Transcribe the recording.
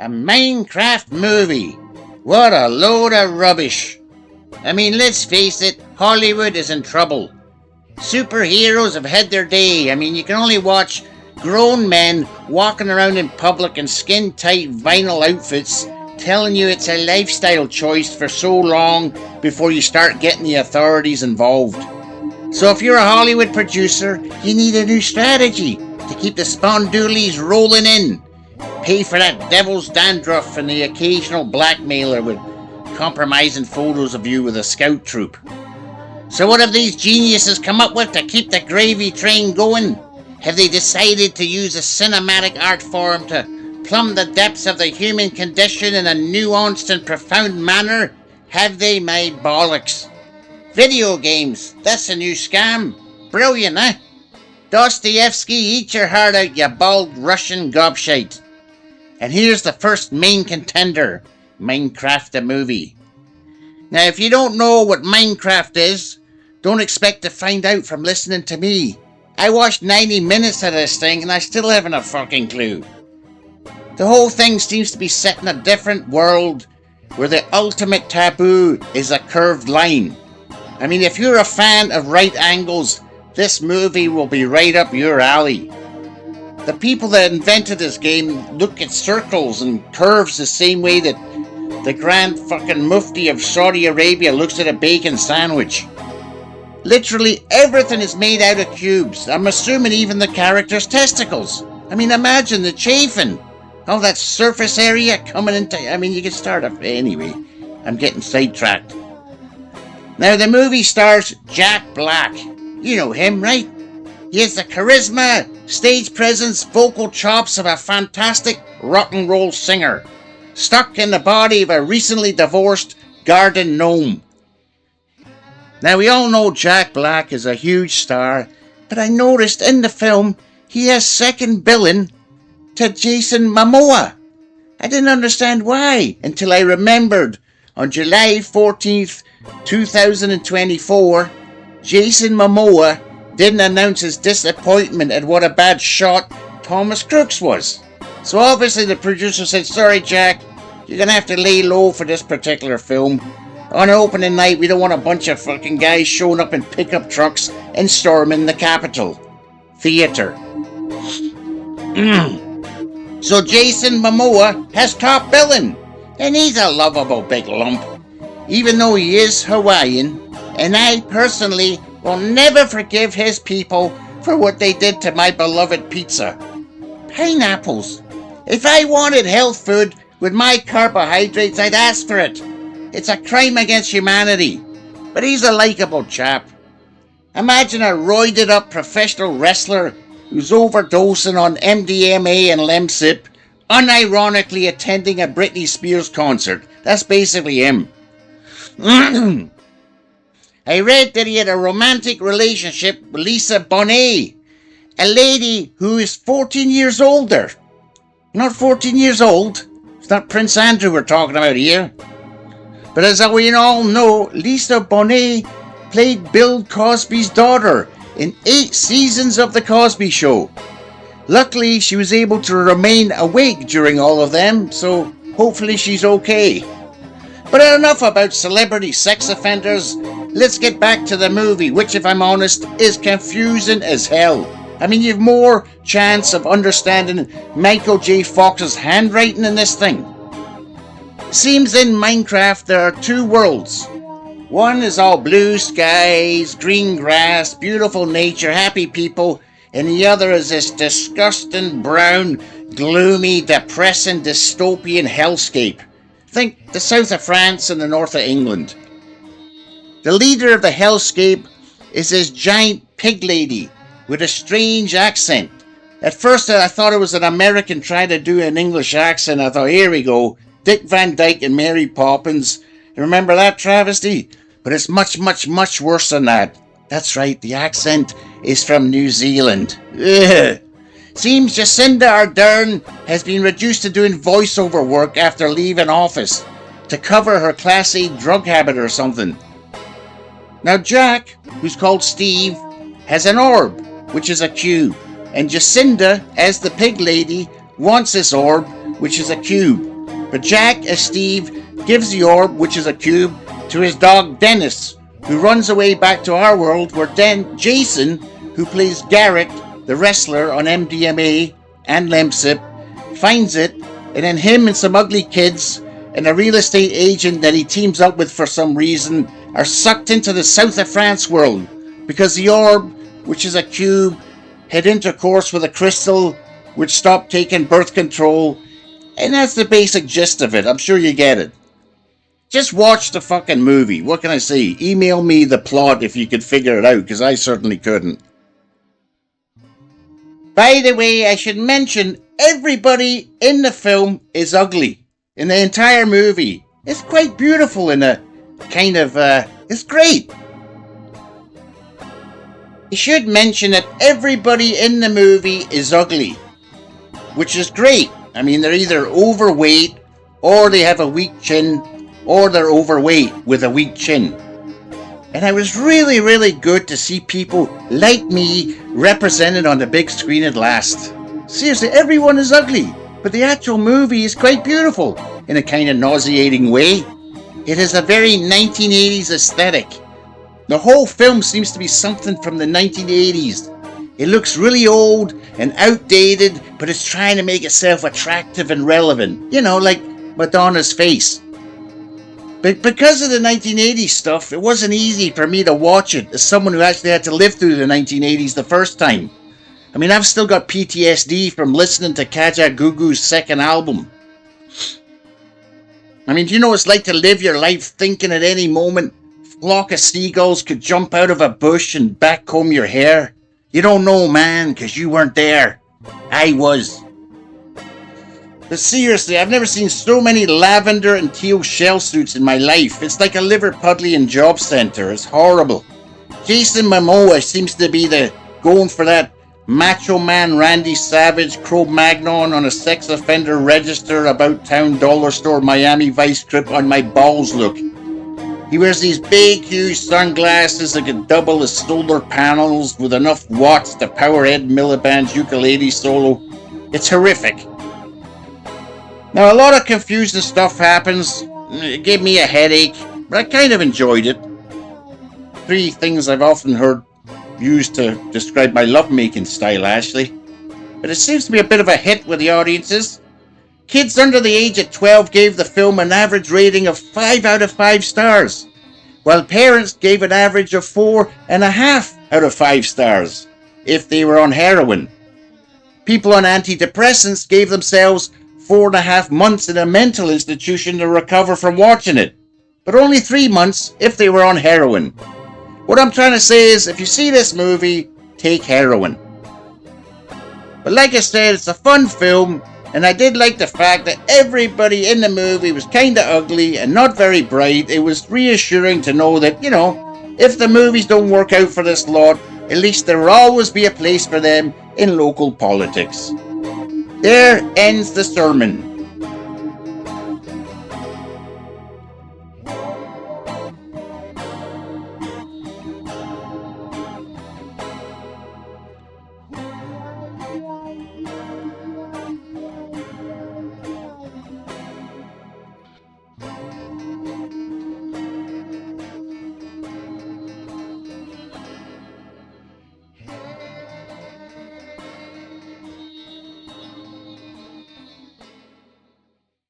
A Minecraft movie. What a load of rubbish. I mean, let's face it, Hollywood is in trouble. Superheroes have had their day. I mean, you can only watch grown men walking around in public in skin-tight vinyl outfits telling you it's a lifestyle choice for so long before you start getting the authorities involved. So if you're a Hollywood producer, you need a new strategy to keep the spondoolies rolling in. Pay for that devil's dandruff and the occasional blackmailer with compromising photos of you with a scout troop. So what have these geniuses come up with to keep the gravy train going? Have they decided to use a cinematic art form to plumb the depths of the human condition in a nuanced and profound manner? Have they, my bollocks? Video games, that's a new scam. Brilliant, eh? Dostoevsky, eat your heart out, you bald Russian gobshite. And here's the first main contender, Minecraft the movie. Now, if you don't know what Minecraft is, don't expect to find out from listening to me. I watched 90 minutes of this thing and I still haven't a fucking clue. The whole thing seems to be set in a different world where the ultimate taboo is a curved line. I mean, if you're a fan of right angles, this movie will be right up your alley. The people that invented this game look at circles and curves the same way that the Grand fucking Mufti of Saudi Arabia looks at a bacon sandwich. Literally everything is made out of cubes. I'm assuming even the characters' testicles. I mean, imagine the chafing. All that surface area coming into... I mean, you can start up... Anyway, I'm getting sidetracked. Now, the movie stars Jack Black. You know him, right? He has the charisma, stage presence, vocal chops of a fantastic rock and roll singer, stuck in the body of a recently divorced garden gnome. Now, we all know Jack Black is a huge star, but I noticed in the film he has second billing to Jason Momoa. I didn't understand why until I remembered on July 14th, 2024, Jason Momoa didn't announce his disappointment at what a bad shot Thomas Crooks was. So obviously the producer said, sorry Jack, you're gonna have to lay low for this particular film. On opening night, we don't want a bunch of fucking guys showing up in pickup trucks and storming the Capitol Theater. So Jason Momoa has top billing, and he's a lovable big lump, even though he is Hawaiian, and I personally will never forgive his people for what they did to my beloved pizza. Pineapples. If I wanted health food with my carbohydrates, I'd ask for it. It's a crime against humanity. But he's a likable chap. Imagine a roided up professional wrestler who's overdosing on MDMA and Lemsip, unironically attending a Britney Spears concert. That's basically him. I read that he had a romantic relationship with Lisa Bonet, a lady who is 14 years older. Not 14 years old. It's not Prince Andrew we're talking about here. But as we all know, Lisa Bonet played Bill Cosby's daughter in 8 seasons of The Cosby Show. Luckily, she was able to remain awake during all of them, so hopefully she's okay. But enough about celebrity sex offenders. Let's get back to the movie, which, if I'm honest, is confusing as hell. I mean, you've more chance of understanding Michael J. Fox's handwriting in this thing. Seems in Minecraft there are 2 worlds. One is all blue skies, green grass, beautiful nature, happy people, and the other is this disgusting, brown, gloomy, depressing, dystopian hellscape. Think the south of France and the north of England. The leader of the hellscape is this giant pig lady with a strange accent. At first I thought it was an American trying to do an English accent. I thought, here we go, Dick Van Dyke and Mary Poppins. You remember that travesty? But it's much, much, much worse than that. That's right, the accent is from New Zealand. Ugh. Seems Jacinda Ardern has been reduced to doing voiceover work after leaving office to cover her Class A drug habit or something. Now Jack, who's called Steve, has an orb, which is a cube, and Jacinda, as the pig lady, wants this orb which is a cube. But Jack, as Steve, gives the orb, which is a cube, to his dog Dennis, who runs away back to our world, where Jason, who plays Garrett, the wrestler on MDMA and Lemsip, finds it, and then him and some ugly kids and a real estate agent that he teams up with for some reason are sucked into the south of France world because the orb, which is a cube, had intercourse with a crystal which stopped taking birth control, and that's the basic gist of it. I'm sure you get it. Just watch the fucking movie. What can I say? Email me the plot if you could figure it out, because I certainly couldn't. By the way, I should mention everybody in the film is ugly. In the entire movie. It's quite beautiful in a kind of, it's great. I should mention that everybody in the movie is ugly, which is great. I mean, they're either overweight, or they have a weak chin, or they're overweight with a weak chin. And it was really, really good to see people like me represented on the big screen at last. Seriously, everyone is ugly, but the actual movie is quite beautiful in a kind of nauseating way. It has a very 1980s aesthetic. The whole film seems to be something from the 1980s. It looks really old and outdated, but it's trying to make itself attractive and relevant. You know, like Madonna's face. But because of the 1980s stuff, it wasn't easy for me to watch it as someone who actually had to live through the 1980s the first time. I mean, I've still got PTSD from listening to Kaja Gugu's second album. I mean, do you know what it's like to live your life thinking at any moment a flock of seagulls could jump out of a bush and backcomb your hair? You don't know, man, because you weren't there. I was. But seriously, I've never seen so many lavender and teal shell suits in my life. It's like a Liverpudlian job centre. It's horrible. Jason Momoa seems to be going for that Macho Man Randy Savage Cro-Magnon on a sex offender register about town dollar store Miami Vice grip on my balls look. He wears these big huge sunglasses that can double as solar panels with enough watts to power Ed Miliband's ukulele solo. It's horrific. Now a lot of confusing stuff happens. It gave me a headache, but I kind of enjoyed it. 3 things I've often heard used to describe my lovemaking style, actually. But it seems to be a bit of a hit with the audiences. Kids under the age of 12 gave the film an average rating of 5 out of 5 stars, while parents gave an average of 4.5 out of 5 stars, if they were on heroin. People on antidepressants gave themselves 4.5 months in a mental institution to recover from watching it, but only 3 months if they were on heroin. What I'm trying to say is, if you see this movie, take heroin. But like I said, it's a fun film, and I did like the fact that everybody in the movie was kinda ugly and not very bright. It was reassuring to know that, you know, if the movies don't work out for this lot, at least there will always be a place for them in local politics. There ends the sermon.